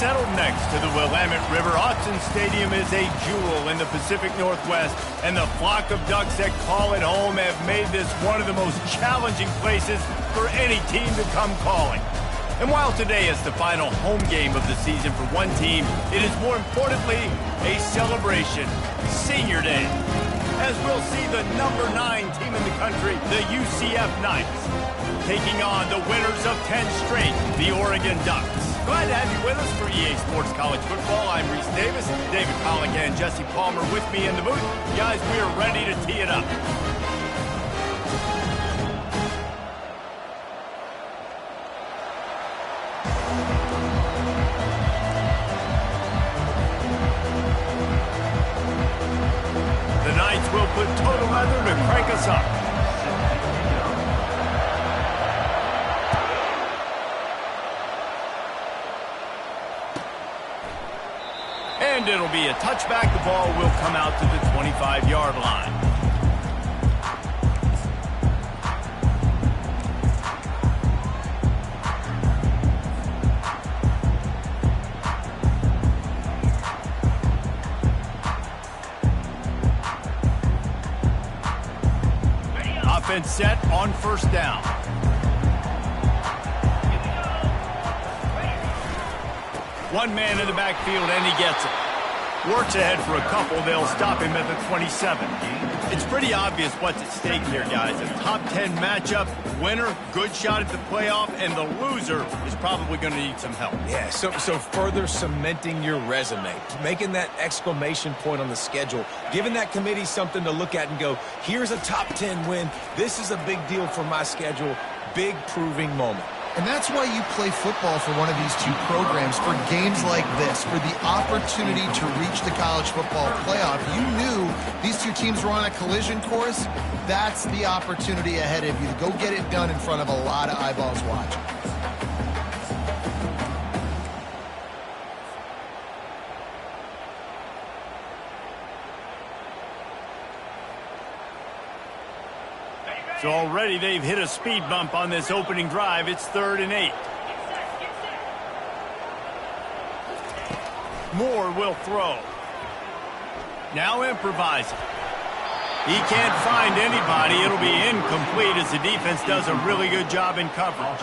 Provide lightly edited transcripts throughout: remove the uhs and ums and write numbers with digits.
settled next to the Willamette River. Autzen Stadium is a jewel in the Pacific Northwest, and the flock of Ducks that call it home have made this one of the most challenging places for any team to come calling. And while today is the final home game of the season for one team, it is more importantly a celebration, Senior Day, as we'll see the number 9 team in the country, the UCF Knights, taking on the winners of 10 straight, the Oregon Ducks. Glad to have you with us for EA Sports College Football. I'm Reese Davis, David Pollock and Jesse Palmer with me in the booth. Guys, we are ready to tee it up. The Knights will put total leather to crank us up. And it'll be a touchback. The ball will come out to the 25-yard line. Offense set on first down. One man in the backfield, and he gets it. Works ahead for a couple. They'll stop him at the 27. It's pretty obvious what's at stake here, guys. A top 10 matchup, winner, good shot at the playoff, and the loser is probably going to need some help. Yeah, so further cementing your resume, making that exclamation point on the schedule, giving that committee something to look at and go, here's a top 10 win. This is a big deal for my schedule. Big proving moment. And that's why you play football for one of these two programs, for games like this, for the opportunity to reach the college football playoff. You knew these two teams were on a collision course. That's the opportunity ahead of you to go get it done in front of a lot of eyeballs watching. So already they've hit a speed bump on this opening drive. It's 3rd and 8. Moore will throw. Now improvising. He can't find anybody. It'll be incomplete as the defense does a really good job in coverage.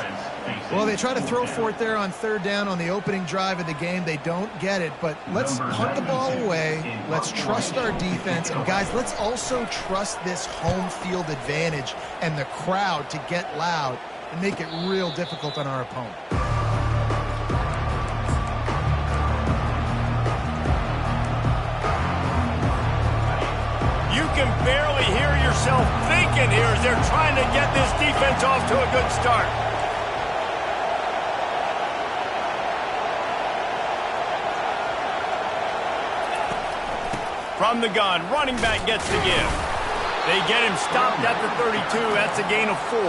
Well, they try to throw for it there on 3rd down on the opening drive of the game. They don't get it, but let's punt the ball away. Let's trust our defense. And, guys, let's also trust this home field advantage and the crowd to get loud and make it real difficult on our opponent. You can barely hear yourself thinking here as they're trying to get this defense off to a good start. From the gun, running back gets the give. They get him stopped at the 32. That's a gain of 4.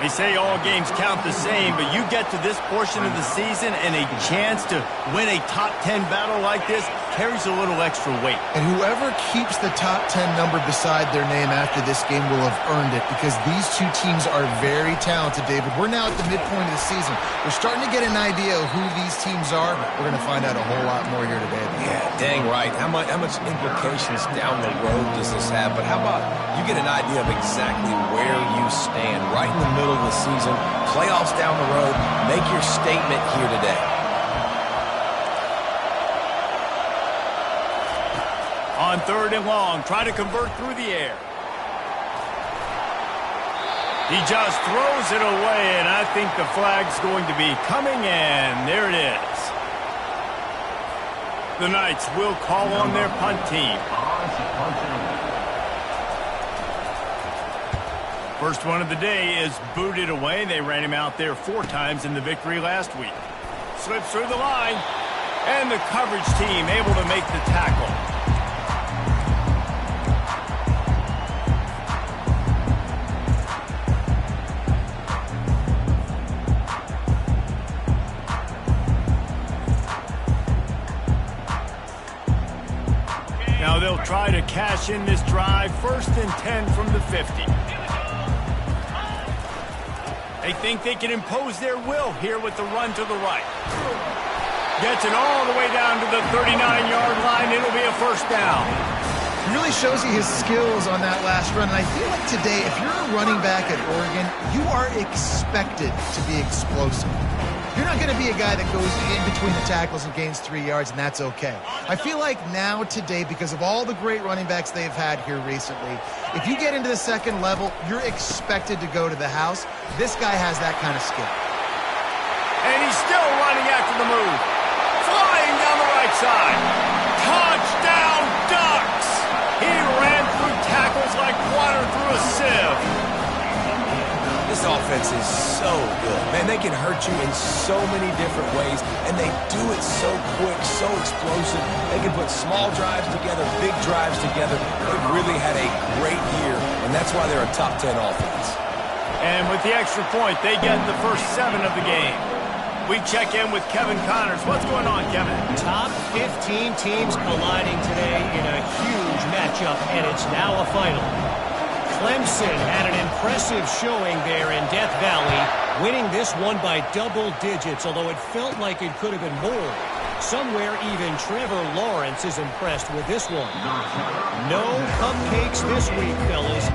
They say all games count the same, but you get to this portion of the season and a chance to win a top 10 battle like this carries a little extra weight. And whoever keeps the top 10 number beside their name after this game will have earned it, because these two teams are very talented, David. We're now at the midpoint of the season. We're starting to get an idea of who these teams are. We're going to find out a whole lot more here today. Yeah, dang right. How much implications down the road does this have? But how about you get an idea of exactly where you stand right in the middle of the season, playoffs down the road, make your statement here today. On 3rd and long, try to convert through the air. He just throws it away, and I think the flag's going to be coming in. There it is. The Knights will call on their punt team. First one of the day is booted away. They ran him out there 4 times in the victory last week. Slips through the line, and the coverage team able to make the tackle. Now they'll try to cash in this drive. 1st and 10 from the 50. They think they can impose their will here with the run to the right. Gets it all the way down to the 39-yard line. It'll be a first down. It really shows you his skills on that last run. And I feel like today, if you're a running back at Oregon, you are expected to be explosive. You're not going to be a guy that goes in between the tackles and gains 3 yards, and that's okay. I feel like now, today, because of all the great running backs they've had here recently, if you get into the second level, you're expected to go to the house. This guy has that kind of skill. And he's still running after the move. Flying down the right side. Touchdown, Ducks! He ran through tackles like water through a sieve. This offense is so good. Man, they can hurt you in so many different ways, and they do it so quick, so explosive. They can put small drives together, big drives together. They've really had a great year, and that's why they're a top 10 offense. And with the extra point, they get the first 7 of the game. We check in with Kevin Connors. What's going on, Kevin? Top 15 teams colliding today in a huge matchup, and it's now a final. Clemson had an impressive showing there in Death Valley, winning this one by double digits, although it felt like it could have been more. Somewhere even Trevor Lawrence is impressed with this one. No cupcakes this week, fellas.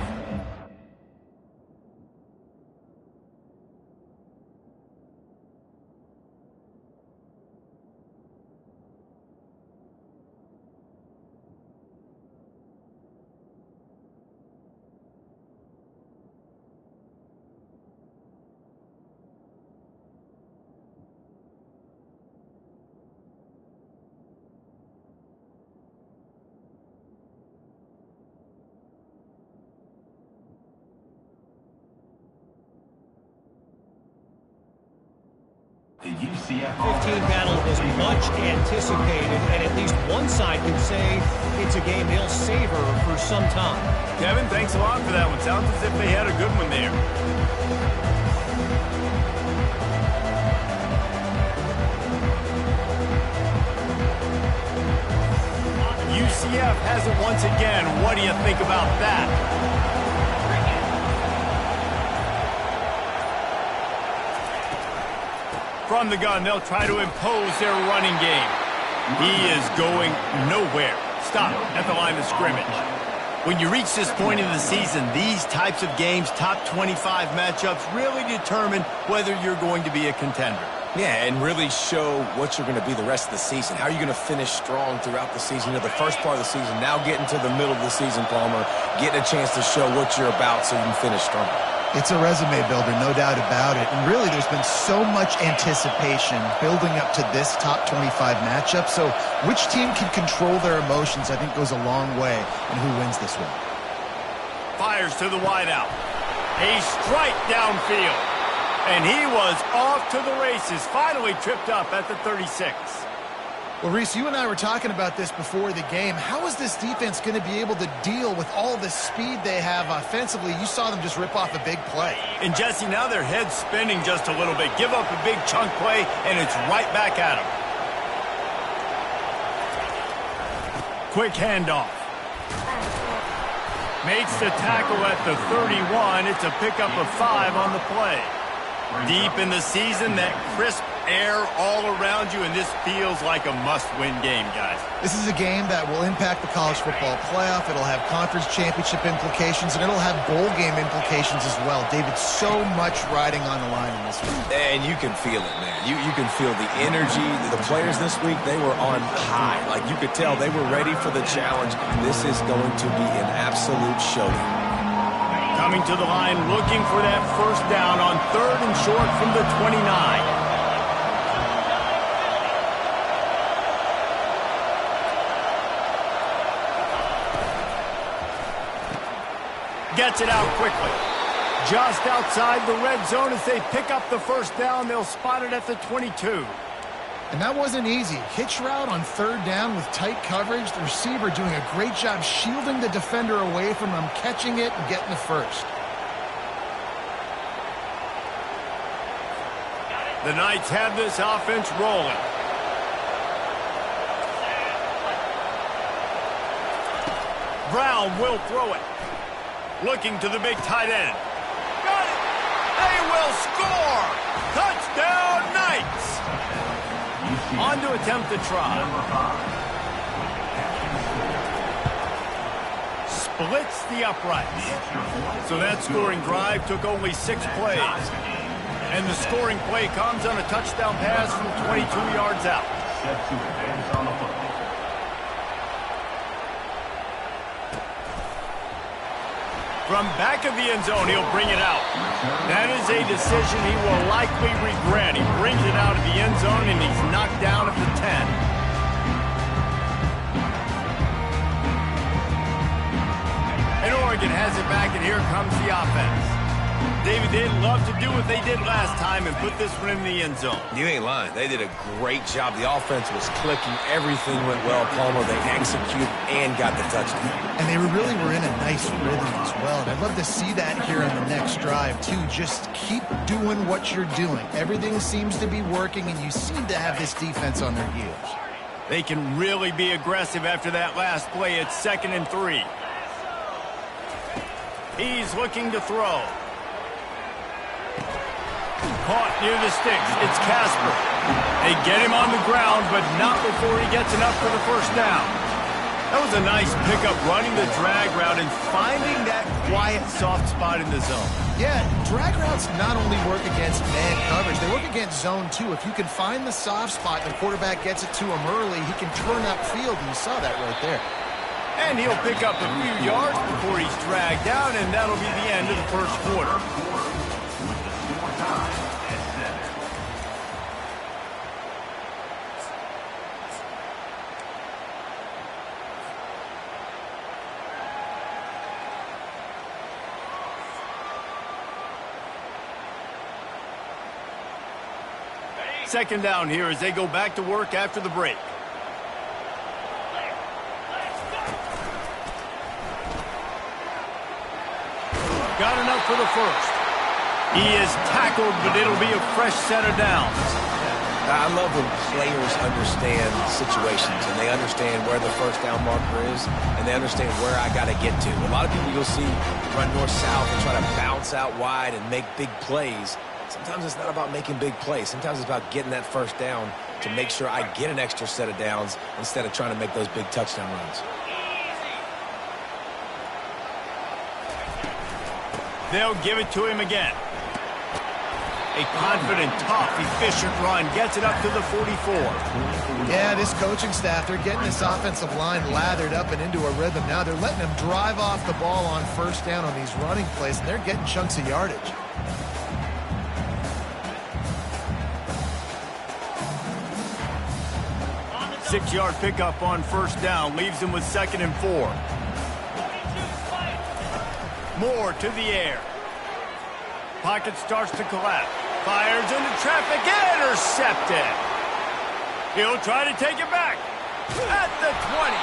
The UCF 15 battle was much anticipated, and at least one side can say it's a game they'll savor for some time. Kevin, thanks a lot for that one. Sounds as if they had a good one there. UCF has it once again. What do you think about that? From the gun, they'll try to impose their running game. He is going nowhere. Stop at the line of scrimmage. When you reach this point in the season, these types of games, top 25 matchups, really determine whether you're going to be a contender. Yeah, and really show what you're going to be the rest of the season. How are you going to finish strong throughout the season? You know, the first part of the season, now getting to the middle of the season, Palmer, getting a chance to show what you're about so you can finish strong. It's a resume builder, no doubt about it. And really, there's been so much anticipation building up to this top 25 matchup. So which team can control their emotions, I think, goes a long way in who wins this one. Fires to the wideout. A strike downfield. And he was off to the races, finally tripped up at the 36. Well, Reese, you and I were talking about this before the game. How is this defense going to be able to deal with all the speed they have offensively? You saw them just rip off a big play. And, Jesse, now their head's spinning just a little bit. Give up a big chunk play, and it's right back at them. Quick handoff. Makes the tackle at the 31. It's a pickup of 5 on the play. Deep in the season, that crisp air all around you, and this feels like a must-win game, guys. This is a game that will impact the college football playoff. It'll have conference championship implications, and it'll have bowl game implications as well. David, so much riding on the line in this one. And you can feel it, man. You can feel the energy. The players this week, they were on high. Like, you could tell they were ready for the challenge. This is going to be an absolute showdown. Coming to the line, looking for that first down on 3rd and short from the 29. Gets it out quickly. Just outside the red zone as they pick up the first down. They'll spot it at the 22. And that wasn't easy. Hitch route on 3rd down with tight coverage. The receiver doing a great job shielding the defender away from him, catching it and getting the first. The Knights have this offense rolling. Brown will throw it. Looking to the big tight end. Got it! They will score! Touchdown, Knights! On to attempt the try. Splits the uprights. So that scoring drive took only 6 plays. And the scoring play comes on a touchdown pass from 22 yards out. From back of the end zone, he'll bring it out. That is a decision he will likely regret. He brings it out of the end zone, and he's knocked down at the 10. And Oregon has it back, and here comes the offense. David, they'd love to do what they did last time and put this one in the end zone. You ain't lying. They did a great job. The offense was clicking. Everything went well. Palmer, they executed and got the touchdown. And they really were in a nice rhythm as well. And I'd love to see that here on the next drive, too. Just keep doing what you're doing. Everything seems to be working, and you seem to have this defense on their heels. They can really be aggressive after that last play. It's 2nd and 3. He's looking to throw. Caught near the sticks. It's Casper. They get him on the ground, but not before he gets enough for the first down. That was a nice pickup, running the drag route and finding that quiet, soft spot in the zone. Yeah, drag routes not only work against man coverage, they work against zone too. If you can find the soft spot and the quarterback gets it to him early, he can turn upfield, and you saw that right there. And he'll pick up a few yards before he's dragged down, and that'll be the end of the first quarter. Second down here as they go back to work after the break. Got enough for the first. He is tackled, but it'll be a fresh set of downs. I love when players understand situations and they understand where the first down marker is and they understand where I got to get to. A lot of people you'll see run north-south and try to bounce out wide and make big plays. Sometimes it's not about making big plays. Sometimes it's about getting that first down to make sure I get an extra set of downs instead of trying to make those big touchdown runs. They'll give it to him again. A confident, tough, efficient run gets it up to the 44. Yeah, this coaching staff, they're getting this offensive line lathered up and into a rhythm. Now they're letting them drive off the ball on first down on these running plays, and they're getting chunks of yardage. Six-yard pickup on first down leaves him with 2nd and 4. Moore to the air. Pocket starts to collapse. Fires into traffic. Intercepted. He'll try to take it back. At the 20.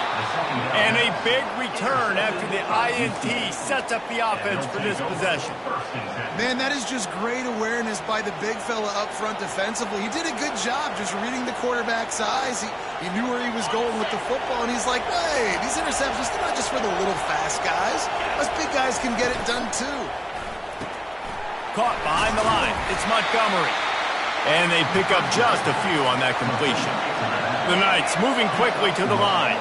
And a big return after the INT sets up the offense for this possession. Man, that is just great awareness by the big fella up front defensively. He did a good job just reading the quarterback's eyes. He knew where he was going with the football, and he's like, hey, these interceptions, they're not just for the little fast guys. Us big guys can get it done too. Caught behind the line. It's Montgomery. And they pick up just a few on that completion. The Knights moving quickly to the line.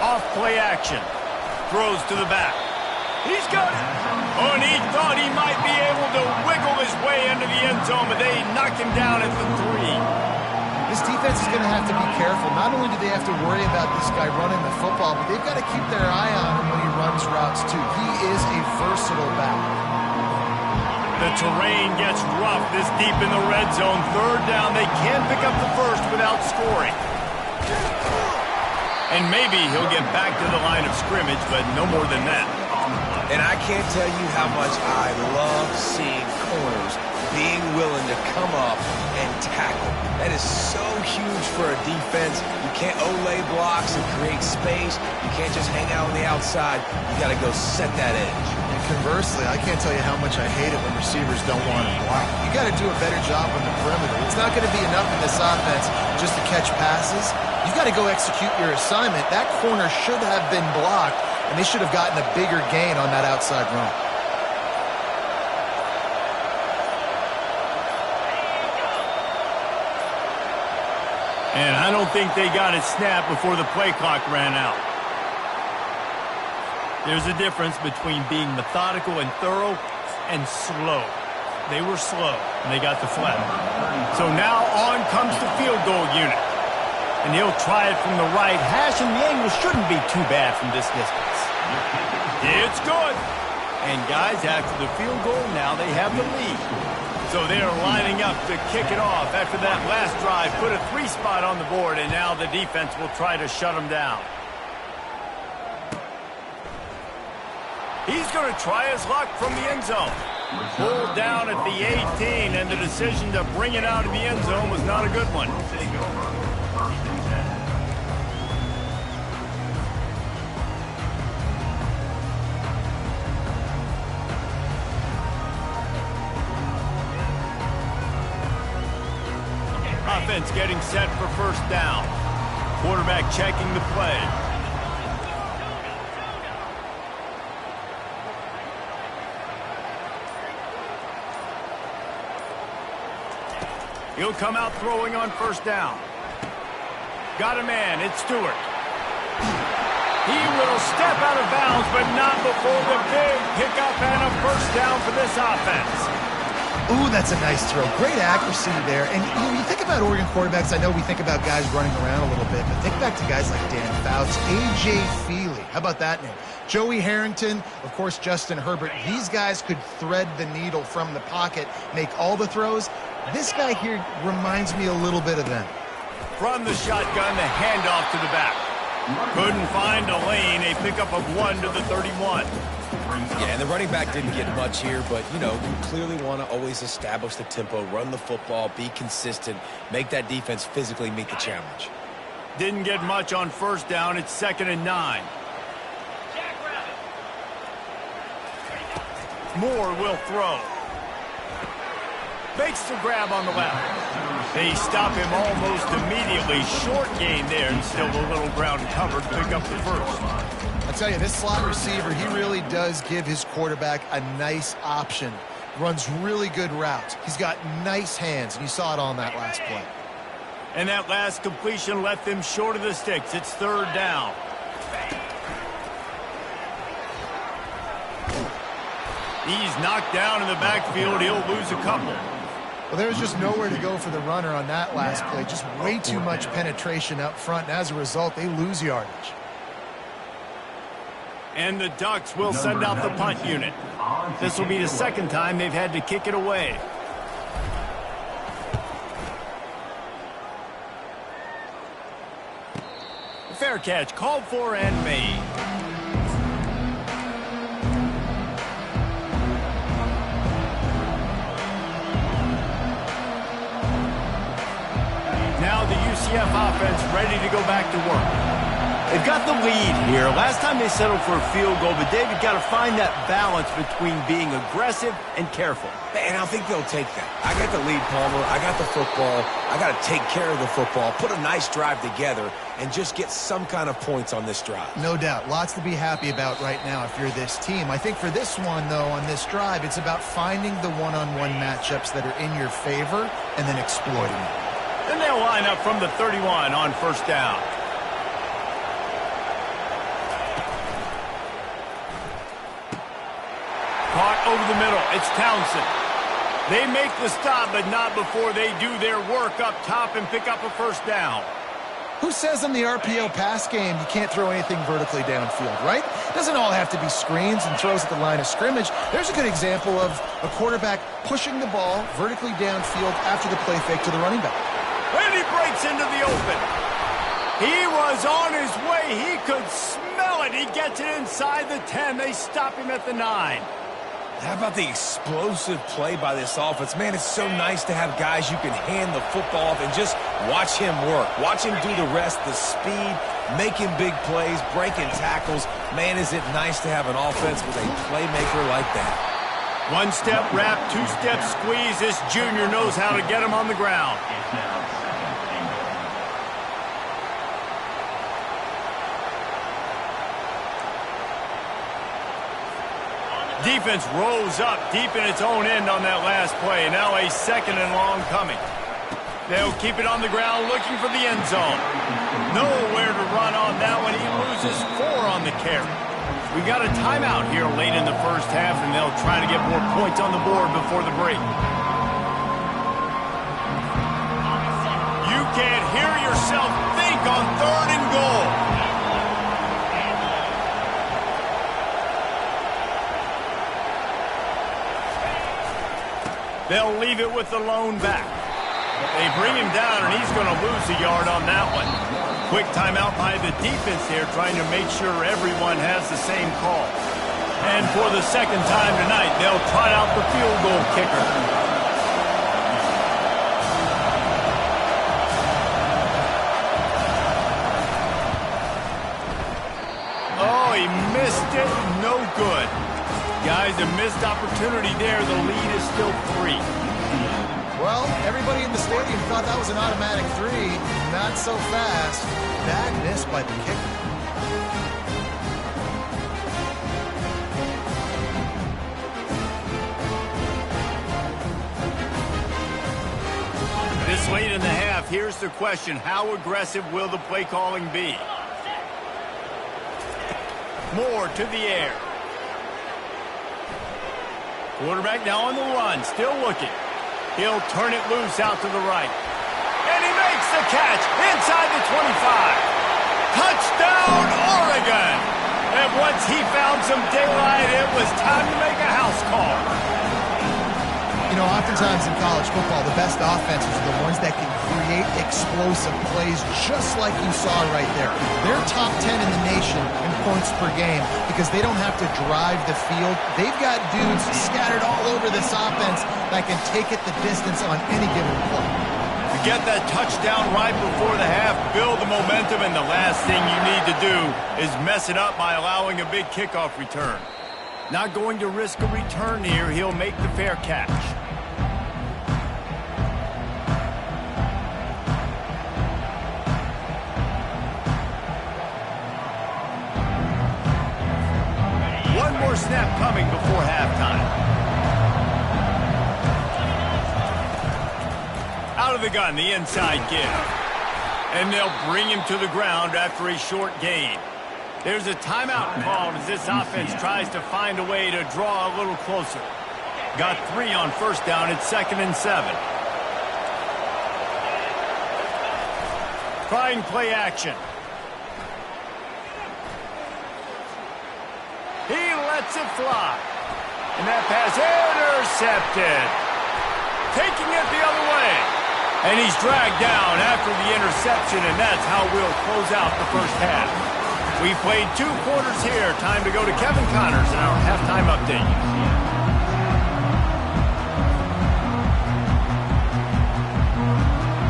Off play action. Throws to the back. He's got it. Oh, and he thought he might be able to wiggle his way into the end zone, but they knock him down at the 3. This defense is going to have to be careful. Not only do they have to worry about this guy running the football, but they've got to keep their eye on him when he runs routes too. He is a versatile back. The terrain gets rough this deep in the red zone. Third down, they can pick up the first without scoring. And maybe he'll get back to the line of scrimmage, but no more than that. And I can't tell you how much I love seeing corners being willing to come up and tackle. That is so huge for a defense. You can't olay blocks and create space. You can't just hang out on the outside. You got to go set that edge. And conversely, I can't tell you how much I hate it when receivers don't want to block. You got to do a better job on the perimeter. It's not going to be enough in this offense just to catch passes. You got to go execute your assignment. That corner should have been blocked, and they should have gotten a bigger gain on that outside run. And I don't think they got it snapped before the play clock ran out. There's a difference between being methodical and thorough and slow. They were slow, and they got the flag. So now on comes the field goal unit. And he'll try it from the right hash, and the angle shouldn't be too bad from this distance. It's good. And guys, after the field goal, now they have the lead. So they are lining up to kick it off after that last drive. Put a 3-spot on the board, and now the defense will try to shut them down. He's going to try his luck from the end zone. Pulled down at the 18, and the decision to bring it out of the end zone was not a good one. Offense getting set for first down. Quarterback checking the play. He'll come out throwing on first down. Got a man. It's Stewart. He will step out of bounds, but not before the big pickup and a first down for this offense. Ooh, that's a nice throw. Great accuracy there. And you think about Oregon quarterbacks, I know we think about guys running around a little bit, but think back to guys like Dan Fouts, A.J. Feely. How about that name? Joey Harrington, of course, Justin Herbert. These guys could thread the needle from the pocket, make all the throws. This guy here reminds me a little bit of them. From the shotgun, the handoff to the back. Couldn't find a lane, a pickup of 1 to the 31. Yeah, and the running back didn't get much here, but, you know, you clearly want to always establish the tempo, run the football, be consistent, make that defense physically meet the challenge. Didn't get much on first down. It's 2nd and 9. Moore will throw. Makes the grab on the left. They stop him almost immediately. Short gain there, and still a little ground covered. Pick up the first. I tell you, this slot receiver, he really does give his quarterback a nice option. Runs really good routes. He's got nice hands, and you saw it on that last play. And that last completion left them short of the sticks. It's 3rd down. He's knocked down in the backfield. He'll lose a couple. Well, there's just nowhere to go for the runner on that last play. Just way too much penetration up front, and as a result, they lose yardage. And the Ducks will send out the punt unit. This will be the 2nd time they've had to kick it away. Fair catch called for and made. Now the UCF offense ready to go back to work. They've got the lead here. Last time they settled for a field goal, but David got to find that balance between being aggressive and careful. And I think they'll take that. I got the lead, Palmer. I got the football. I got to take care of the football, put a nice drive together, and just get some kind of points on this drive. No doubt. Lots to be happy about right now if you're this team. I think for this one, though, on this drive, it's about finding the one-on-one matchups that are in your favor and then exploiting it. Then they'll line up from the 31 on first down. Caught over the middle. It's Townsend. They make the stop, but not before they do their work up top and pick up a first down. Who says in the RPO pass game you can't throw anything vertically downfield, right? It doesn't all have to be screens and throws at the line of scrimmage. There's a good example of a quarterback pushing the ball vertically downfield after the play fake to the running back. And he breaks into the open. He was on his way. He could smell it. He gets it inside the 10. They stop him at the 9. How about the explosive play by this offense? Man, it's so nice to have guys you can hand the football off and just watch him work. Watch him do the rest, the speed, making big plays, breaking tackles. Man, is it nice to have an offense with a playmaker like that. One-step wrap, two-step squeeze. This junior knows how to get him on the ground. Defense rose up deep in its own end on that last play. Now a 2nd and long coming. They'll keep it on the ground looking for the end zone. Nowhere to run on that one. He loses 4 on the carry. We got a timeout here late in the first half, and they'll try to get more points on the board before the break. You can't hear yourself think on 3rd and goal. They'll leave it with the lone back. They bring him down, and he's going to lose a yard on that one. Quick timeout by the defense here, trying to make sure everyone has the same call. And for the second time tonight, they'll try out the field goal kicker. Oh, he missed it. No good. Guys, a missed opportunity there. The lead is still 3. Well, everybody in the stadium thought that was an automatic 3. Not so fast. Bad miss by the kicker. This late in the half, here's the question. How aggressive will the play calling be? Moore to the air. Quarterback now on the run, still looking. He'll turn it loose out to the right. And he makes the catch inside the 25. Touchdown, Oregon! And once he found some daylight, it was time to make a house call. You know, oftentimes in college football, the best offenses are the ones that can create explosive plays just like you saw right there. They're top 10 in the nation in points per game because they don't have to drive the field. They've got dudes scattered all over this offense that can take it the distance on any given play. To get that touchdown right before the half, build the momentum, and the last thing you need to do is mess it up by allowing a big kickoff return. Not going to risk a return here. He'll make the fair catch. One more snap coming before halftime. Out of the gun, the inside give. And they'll bring him to the ground after a short gain. There's a timeout called as this offense tries to find a way to draw a little closer. Got 3 on first down. It's 2nd and 7. Trying play action. He lets it fly. And that pass intercepted. Taking it the other way. And he's dragged down after the interception, and that's how we'll close out the first half. We played 2 quarters here. Time to go to Kevin Connors in our halftime update.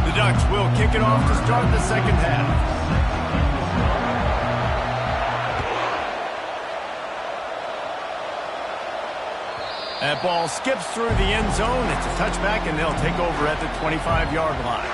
The Ducks will kick it off to start the second half. That ball skips through the end zone. It's a touchback, and they'll take over at the 25-yard line.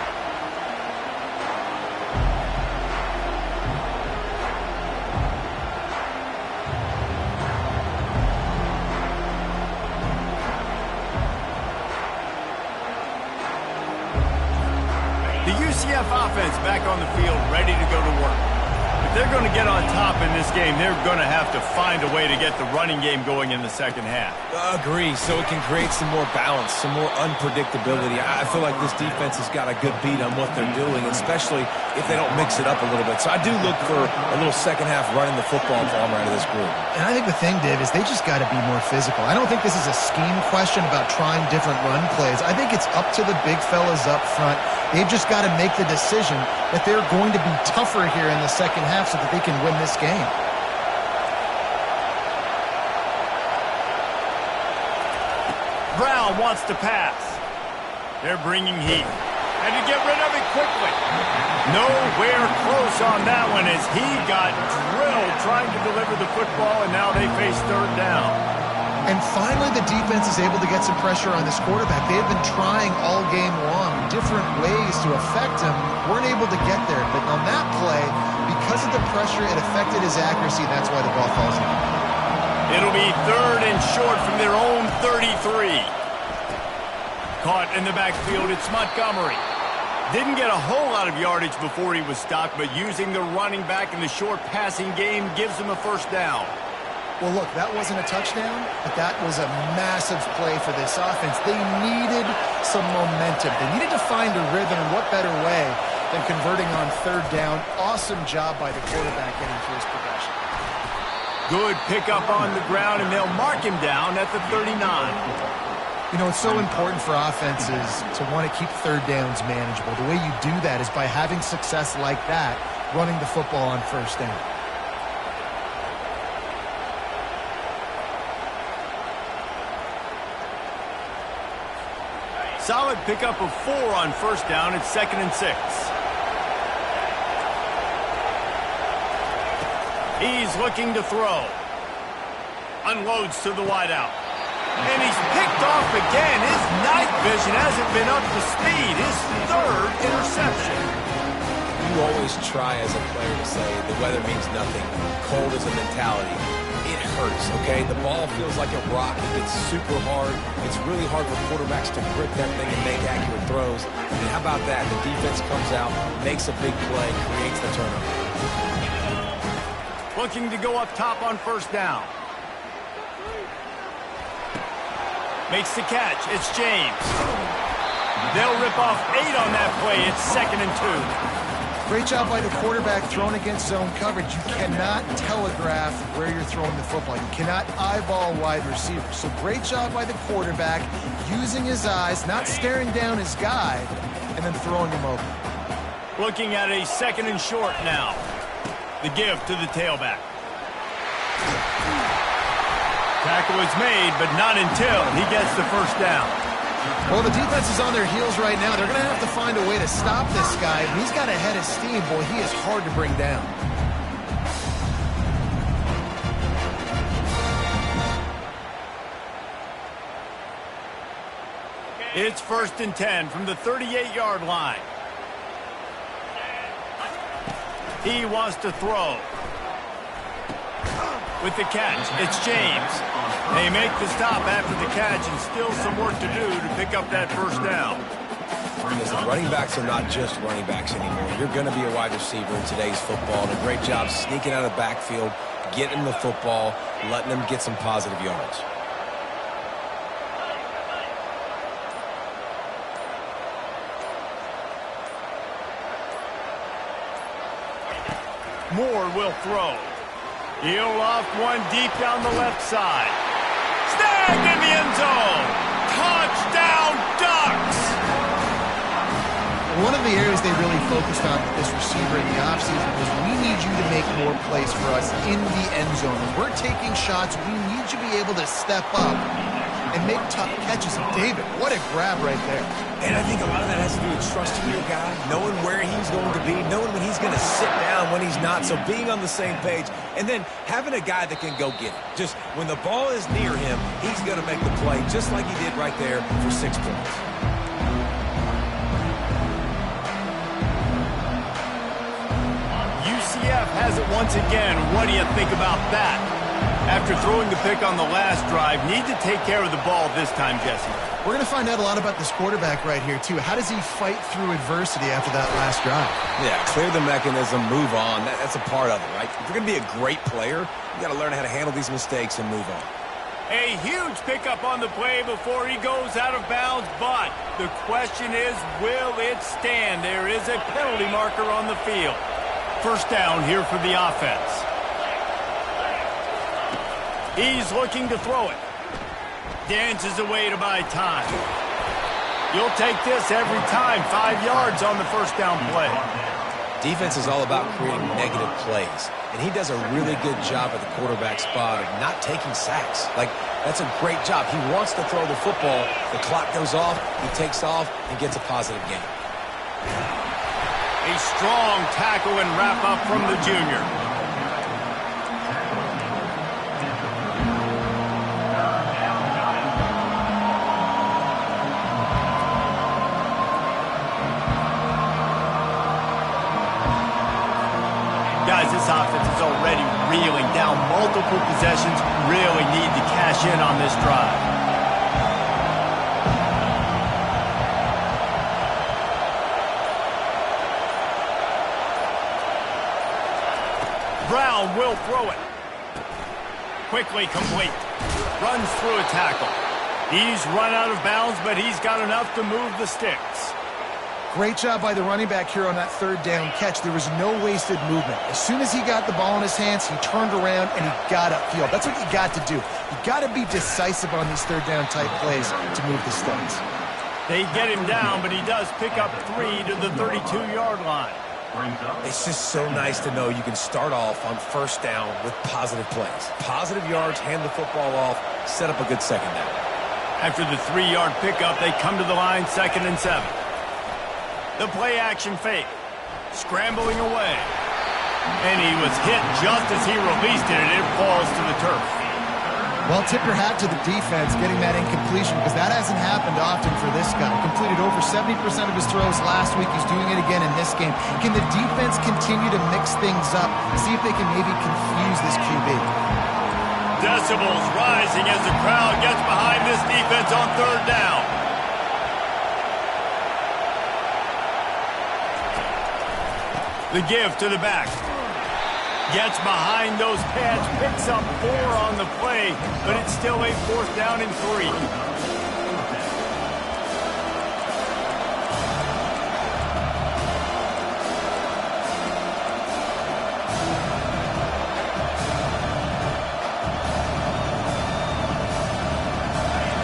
The UCF offense back on the field, ready to go to work. If they're going to get on top in this game, they're going to have to find a way to get the running game going in the second half. Agree, so it can create some more balance, some more unpredictability. I feel like this defense has got a good beat on what they're doing, especially if they don't mix it up a little bit. So I do look for a little second half running the football bomb out of this group. And I think the thing, Dave, is they just got to be more physical. I don't think this is a scheme question about trying different run plays. I think it's up to the big fellas up front. They've just got to make the decision that they're going to be tougher here in the second half so that they can win this game. Brown wants to pass. They're bringing heat. And to get rid of it quickly. Nowhere close on that one as he got drilled trying to deliver the football, and now they face 3rd down. And finally, the defense is able to get some pressure on this quarterback. They have been trying all game long different ways to affect him. Weren't able to get there. But on that play, because of the pressure, it affected his accuracy, and that's why the ball falls in. It'll be 3rd and short from their own 33. Caught in the backfield, it's Montgomery. Didn't get a whole lot of yardage before he was stopped, but using the running back in the short passing game gives him a first down. Well, look, that wasn't a touchdown, but that was a massive play for this offense. They needed some momentum. They needed to find a rhythm, and what better way than converting on third down. Awesome job by the quarterback getting through his progression. Good pickup on the ground, and they'll mark him down at the 39. You know, it's so important for offenses to want to keep third downs manageable. The way you do that is by having success like that, running the football on first down. Solid pickup of 4 on first down. It's 2nd and 6. He's looking to throw. Unloads to the wideout. And he's picked off again. His night vision hasn't been up to speed. His 3rd interception. You always try as a player to say the weather means nothing. Cold is a mentality. It hurts, okay? The ball feels like a rock. It gets super hard. It's really hard for quarterbacks to grip that thing and make accurate throws. And how about that? The defense comes out, makes a big play, creates the turnover. Looking to go up top on first down. Makes the catch. It's James. They'll rip off 8 on that play. It's 2nd and 2. Great job by the quarterback throwing against zone coverage. You cannot telegraph where you're throwing the football. You cannot eyeball wide receivers. So great job by the quarterback using his eyes, not staring down his guy, and then throwing him over. Looking at a 2nd and short now. The give to the tailback. Tackle is made, but not until he gets the first down. Well, the defense is on their heels right now. They're going to have to find a way to stop this guy. And he's got a head of steam. Boy, he is hard to bring down. It's 1st and 10 from the 38-yard line. He wants to throw. With the catch, it's James. They make the stop after the catch, and still some work to do to pick up that first down. Listen, running backs are not just running backs anymore. You're going to be a wide receiver in today's football, and a great job sneaking out of the backfield, getting the football, letting them get some positive yards. Moore will throw. He'll loft one deep down the left side. Snagged in the end zone. Touchdown, Ducks! One of the areas they really focused on with this receiver in the offseason was we need you to make more plays for us in the end zone. When we're taking shots, we need you to be able to step up and make tough catches. David, what a grab right there. And I think a lot of that has to do with trusting your guy, knowing where he's going to be, knowing when he's going to sit down, when he's not, so being on the same page, and then having a guy that can go get it. Just when the ball is near him, he's going to make the play, just like he did right there for 6 points. UCF has it once again. What do you think about that? After throwing the pick on the last drive, need to take care of the ball this time, Jesse. We're going to find out a lot about this quarterback right here, too. How does he fight through adversity after that last drive? Yeah, clear the mechanism, move on. That's a part of it, right? If you're going to be a great player, you got to learn how to handle these mistakes and move on. A huge pickup on the play before he goes out of bounds, but the question is, will it stand? There is a penalty marker on the field. First down here for the offense. He's looking to throw it. Dances away to buy time. You'll take this every time. 5 yards on the first down play. Defense is all about creating negative plays, and he does a really good job at the quarterback spot of not taking sacks. Like, that's a great job. He wants to throw the football. The clock goes off, he takes off, and gets a positive gain. A strong tackle and wrap up from the junior. Guys, this offense is already reeling down multiple possessions. Really need to cash in on this drive. will throw it. Quickly complete. Runs through a tackle. He's run out of bounds, but he's got enough to move the sticks. Great job by the running back here on that third down catch. There was no wasted movement. As soon as he got the ball in his hands, he turned around and he got upfield. That's what you got to do. You got to be decisive on these third down type plays to move the sticks. They get him down, but he does pick up 3 to the 32-yard line. It's just so nice to know you can start off on first down with positive plays. Positive yards, hand the football off, set up a good second down. After the 3-yard pickup, they come to the line, 2nd and 7. The play-action fake. Scrambling away. And he was hit just as he released it, and it falls to the turf. Well, tip your hat to the defense getting that incompletion, because that hasn't happened often for this guy. Completed over 70% of his throws last week. He's doing it again in this game. Can the defense continue to mix things up, see if they can maybe confuse this QB? Decibels rising as the crowd gets behind this defense on third down. The give to the back. Gets behind those pads, picks up 4 on the play, but it's still a 4th down and 3.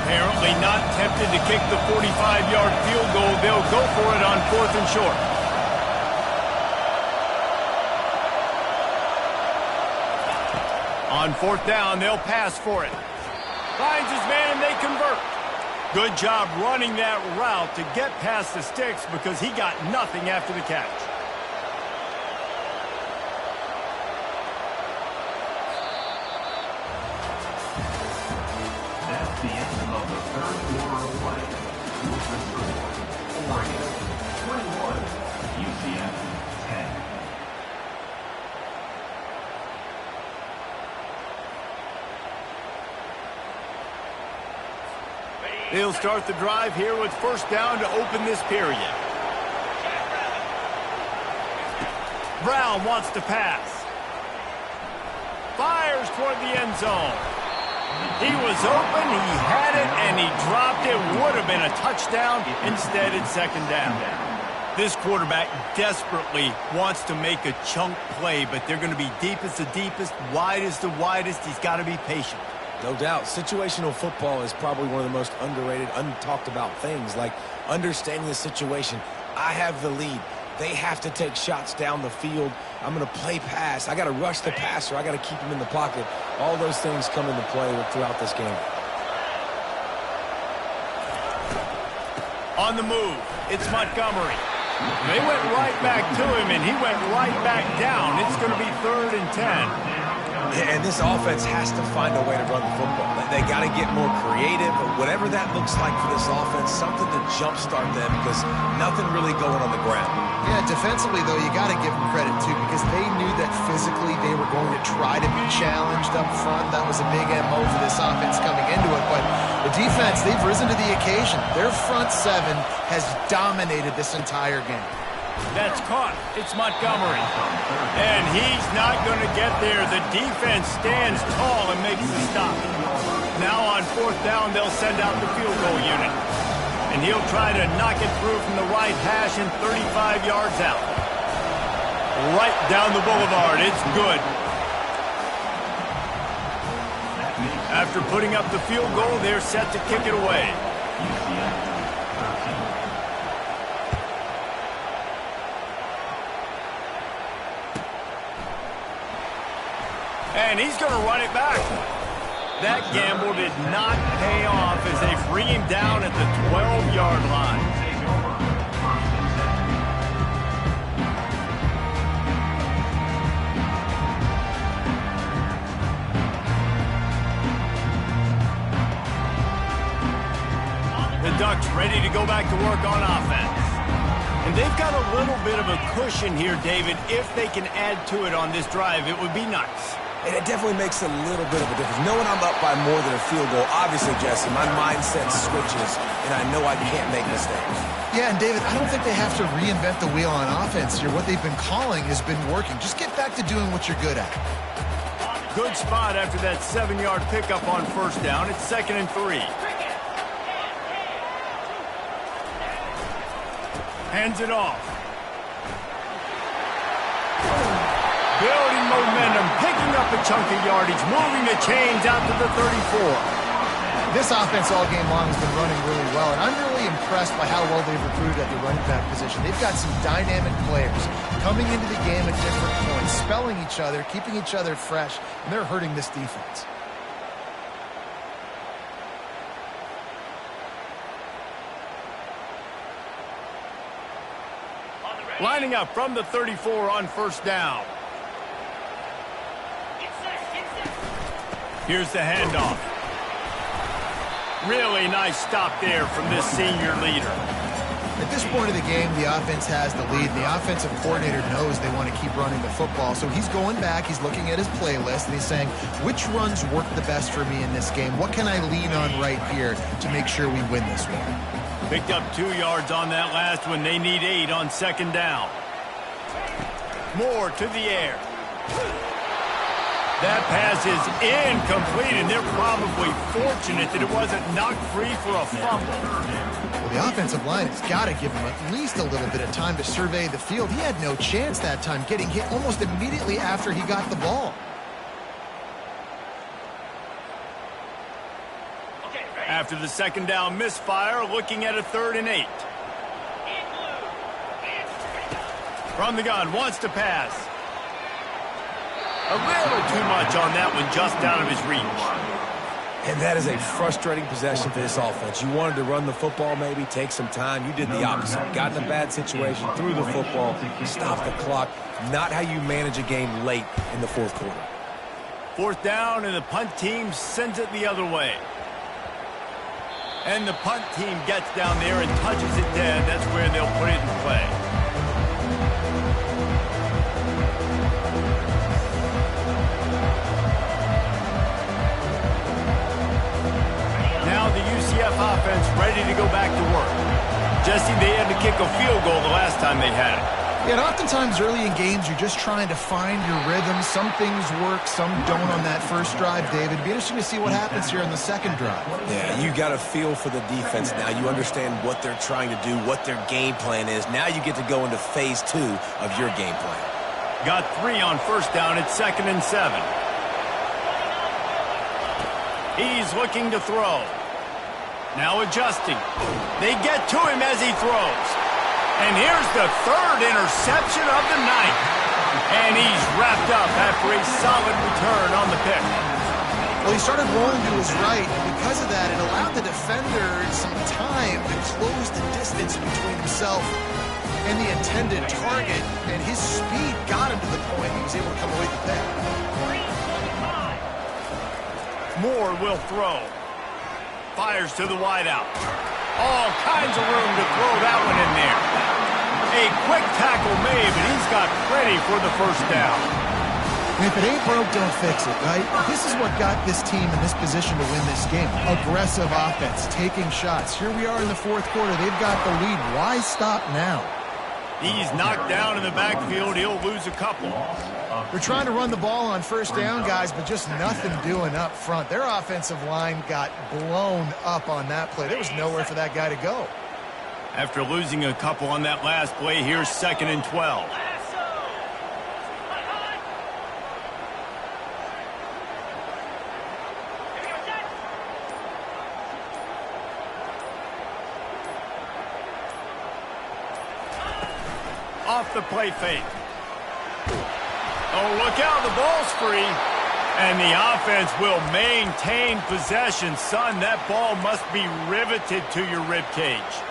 Apparently not tempted to kick the 45-yard field goal. They'll go for it on 4th and short. On 4th down, they'll pass for it. Finds his man, they convert. Good job running that route to get past the sticks because he got nothing after the catch. That's the end of the third quarter of play. With the score, Oregon 21, UCF 10. They'll start the drive here with 1st down to open this period. Brown wants to pass. Fires toward the end zone. He was open, he had it, and he dropped it. Would have been a touchdown. Instead, it's 2nd down. This quarterback desperately wants to make a chunk play, but they're going to be deep as the deepest, wide as the widest. He's got to be patient. No doubt. Situational football is probably one of the most underrated, untalked about things, like understanding the situation. I have the lead. They have to take shots down the field. I'm going to play pass. I got to rush the passer. I got to keep him in the pocket. All those things come into play throughout this game. On the move, it's Montgomery. They went right back to him, and he went right back down. It's going to be 3rd and 10. And this offense has to find a way to run the football. They got to get more creative, whatever that looks like for this offense, something to jumpstart them because nothing really going on the ground. Yeah, defensively, though, you got to give them credit, too, because they knew that physically they were going to try to be challenged up front. That was a big MO for this offense coming into it. But the defense, they've risen to the occasion. Their front 7 has dominated this entire game. That's caught. It's Montgomery. And he's not going to get there. The defense stands tall and makes the stop. Now on 4th down, they'll send out the field goal unit. And he'll try to knock it through from the right hash and 35 yards out. Right down the boulevard. It's good. After putting up the field goal, they're set to kick it away. And he's going to run it back. That gamble did not pay off as they bring him down at the 12-yard line. The Ducks ready to go back to work on offense. And they've got a little bit of a cushion here, David. If they can add to it on this drive, it would be nice. And it definitely makes a little bit of a difference. Knowing I'm up by more than a field goal, obviously, Jesse, my mindset switches, and I know I can't make mistakes. Yeah, and David, I don't think they have to reinvent the wheel on offense here. What they've been calling has been working. Just get back to doing what you're good at. Good spot after that 7-yard pickup on first down. It's 2nd and 3. Hands it off. Building momentum, picking up a chunk of yardage, moving the chains out to the 34. This offense all game long has been running really well, and I'm really impressed by how well they've recruited at the running back position. They've got some dynamic players coming into the game at different points, spelling each other, keeping each other fresh, and they're hurting this defense. Lining up from the 34 on first down. Here's the handoff. Really nice stop there from this senior leader. At this point of the game, the offense has the lead. The offensive coordinator knows they want to keep running the football, so he's going back, he's looking at his playlist, and he's saying, which runs work the best for me in this game? What can I lean on right here to make sure we win this one? Picked up 2 yards on that last one. They need 8 on second down. Moore to the air. That pass is incomplete, and they're probably fortunate that it wasn't knocked free for a fumble. Well, the offensive line has got to give him at least a little bit of time to survey the field. He had no chance that time, getting hit almost immediately after he got the ball. After the second down misfire, looking at a 3rd and 8. From the gun, wants to pass. A little too much on that one, just out of his reach. And that is a frustrating possession for this offense. You wanted to run the football, maybe take some time. You did the opposite. Got in a bad situation, threw the football, stopped the clock. Not how you manage a game late in the fourth quarter. 4th down, and the punt team sends it the other way. And the punt team gets down there and touches it dead. That's where they'll put it in play. Now the UCF offense ready to go back to work. Jesse, they had to kick a field goal the last time they had it. Yeah, and oftentimes early in games, you're just trying to find your rhythm. Some things work, some don't on that first drive, David. It'd be interesting to see what happens here on the second drive. Yeah, you got a feel for the defense now. You understand what they're trying to do, what their game plan is. Now you get to go into phase 2 of your game plan. Got 3 on first down. It's 2nd and 7. He's looking to throw. Now adjusting. They get to him as he throws. And here's the 3rd interception of the night. And he's wrapped up after a solid return on the pick. Well, he started rolling to his right, and because of that, it allowed the defender some time to close the distance between himself and the intended target, and his speed got him to the point he was able to come away with the pick. Moore will throw. Fires to the wideout. All kinds of room to throw that one in there. A quick tackle made, but he's got plenty for the first down. And if it ain't broke, don't fix it, right? This is what got this team in this position to win this game. Aggressive offense, taking shots. Here we are in the fourth quarter. They've got the lead. Why stop now? He's knocked down in the backfield. He'll lose a couple. We're trying to run the ball on first down, guys, but just nothing doing up front. Their offensive line got blown up on that play. There was nowhere for that guy to go. After losing a couple on that last play, here's 2nd and 12. Off the play fake. Oh, look out, the ball's free. And the offense will maintain possession. Son, that ball must be riveted to your ribcage.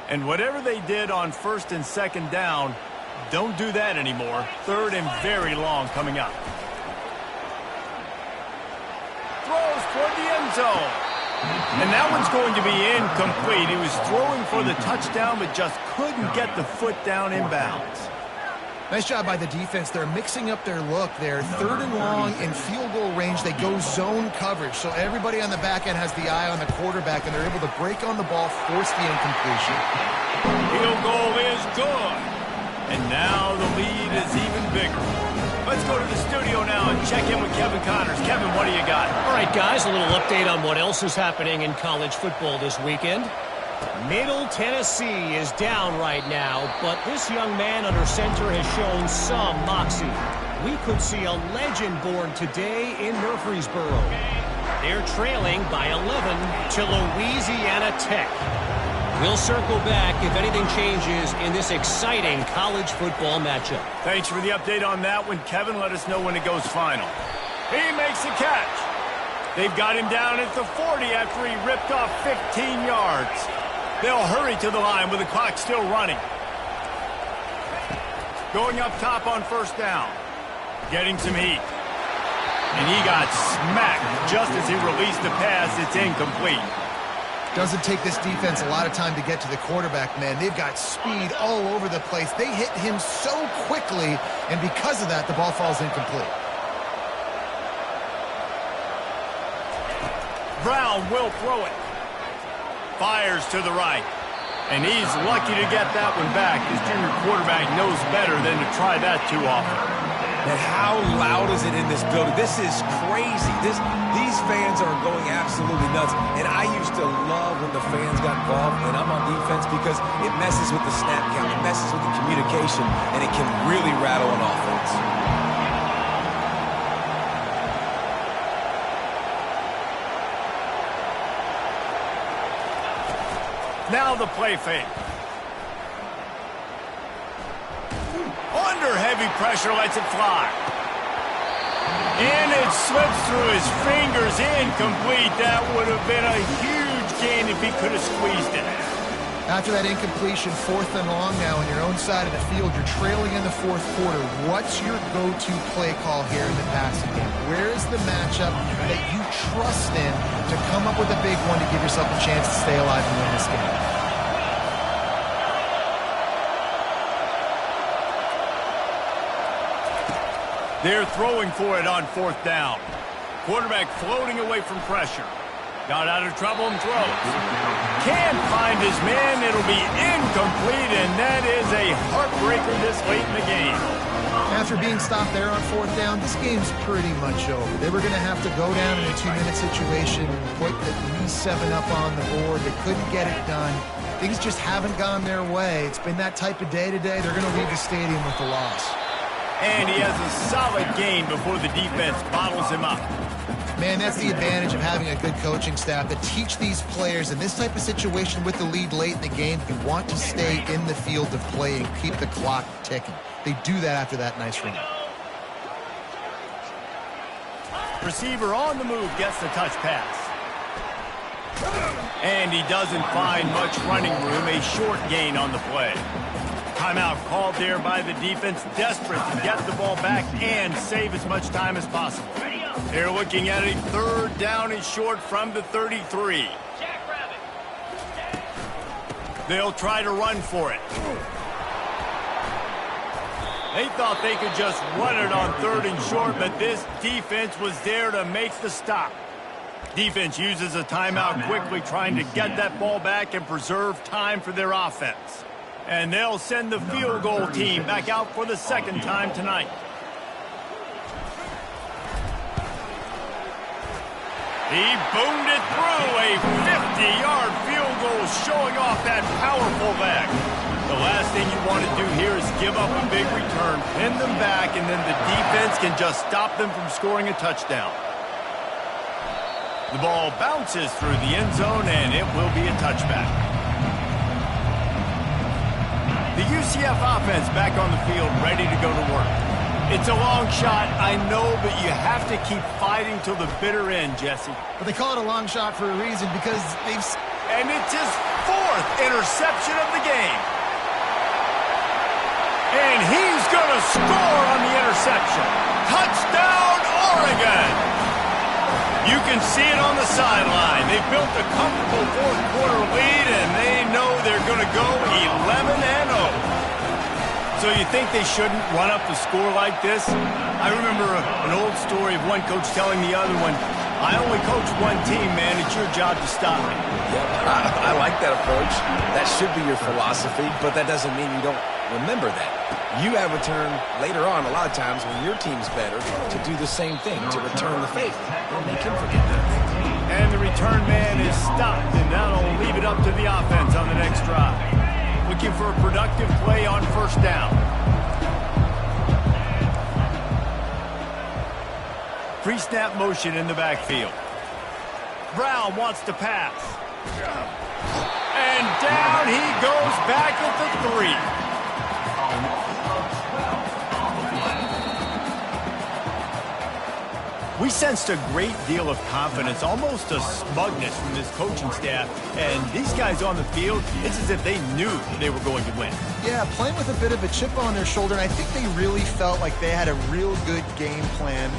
And whatever they did on 1st and 2nd down, don't do that anymore. 3rd and very long coming up. Throws toward the end zone. And that one's going to be incomplete. He was throwing for the touchdown, but just couldn't get the foot down inbounds. Nice job by the defense. They're mixing up their look. They're 3rd and long in field goal range. They go zone coverage. So everybody on the back end has the eye on the quarterback, and they're able to break on the ball, force the incompletion. Field goal is good. And now the lead is even bigger. Let's go to the studio now and check in with Kevin Connors. Kevin, what do you got? All right, guys, a little update on what else is happening in college football this weekend. Middle Tennessee is down right now, but this young man under center has shown some moxie. We could see a legend born today in Murfreesboro. They're trailing by 11 to Louisiana Tech. We'll circle back if anything changes in this exciting college football matchup. Thanks for the update on that one, Kevin. Let us know when it goes final. He makes the catch. They've got him down at the 40 after he ripped off 15 yards. They'll hurry to the line with the clock still running. Going up top on 1st down. Getting some heat. And he got smacked just as he released the pass. It's incomplete. Doesn't take this defense a lot of time to get to the quarterback, man. They've got speed all over the place. They hit him so quickly, and because of that, the ball falls incomplete. Brown will throw it. Fires to the right. And he's lucky to get that one back. His junior quarterback knows better than to try that too often. And how loud is it in this building? This is crazy. These fans are going absolutely nuts. And I used to love when the fans got involved, and I'm on defense, because it messes with the snap count, it messes with the communication, and it can really rattle an offense. Now the play fake. Under heavy pressure, lets it fly. And it slips through his fingers, incomplete. That would have been a huge gain if he could have squeezed it. After that incompletion, 4th and long now on your own side of the field. You're trailing in the 4th quarter. What's your go-to play call here in the passing game? Where is the matchup that you trust in to come up with a big one to give yourself a chance to stay alive and win this game? They're throwing for it on 4th down. Quarterback floating away from pressure. Got out of trouble and throws. Can't find his man. It'll be incomplete, and that is a heartbreaker this late in the game. After being stopped there on 4th down, this game's pretty much over. They were going to have to go down in a 2-minute situation, put at least 7 up on the board. They couldn't get it done. Things just haven't gone their way. It's been that type of day today. They're going to leave the stadium with the loss. And he has a solid gain before the defense bottles him up. Man, that's the advantage of having a good coaching staff that teach these players in this type of situation with the lead late in the game. You want to stay in the field of play and keep the clock ticking. They do that after that nice run. Receiver on the move gets the touch pass. And he doesn't find much running room. A short gain on the play. Timeout called there by the defense, desperate to get the ball back and save as much time as possible. They're looking at a 3rd down and short from the 33. They'll try to run for it. They thought they could just run it on 3rd and short, but this defense was there to make the stop. Defense uses a timeout quickly, trying to get that ball back and preserve time for their offense. And they'll send the field goal team back out for the 2nd time tonight. He boomed it through. A 50-yard field goal showing off that powerful leg. The last thing you want to do here is give up a big return, pin them back, and then the defense can just stop them from scoring a touchdown. The ball bounces through the end zone, and it will be a touchback. The UCF offense back on the field, ready to go to work. It's a long shot, I know, but you have to keep fighting till the bitter end, Jesse. But they call it a long shot for a reason, because they've... And it's his 4th interception of the game. And he's going to score on the interception. Touchdown, Oregon! You can see it on the sideline. They've built a comfortable 4th quarter lead, and they know they're going to go 11-0. So you think they shouldn't run up the score like this? I remember an old story of one coach telling the other one, I only coach one team, man. It's your job to stop me. Yeah, I like that approach. That should be your philosophy, but that doesn't mean you don't remember that. You have a turn later on, a lot of times, when your team's better, to do the same thing, to return the favor. Don't make him forget that. And the return man is stopped, and that'll leave it up to the offense on the next drive. Looking for a productive play on first down. Pre-snap motion in the backfield. Brown wants to pass. And down he goes back at the 3. We sensed a great deal of confidence, almost a smugness from this coaching staff. And these guys on the field, it's as if they knew they were going to win. Yeah, playing with a bit of a chip on their shoulder, and I think they really felt like they had a real good game plan.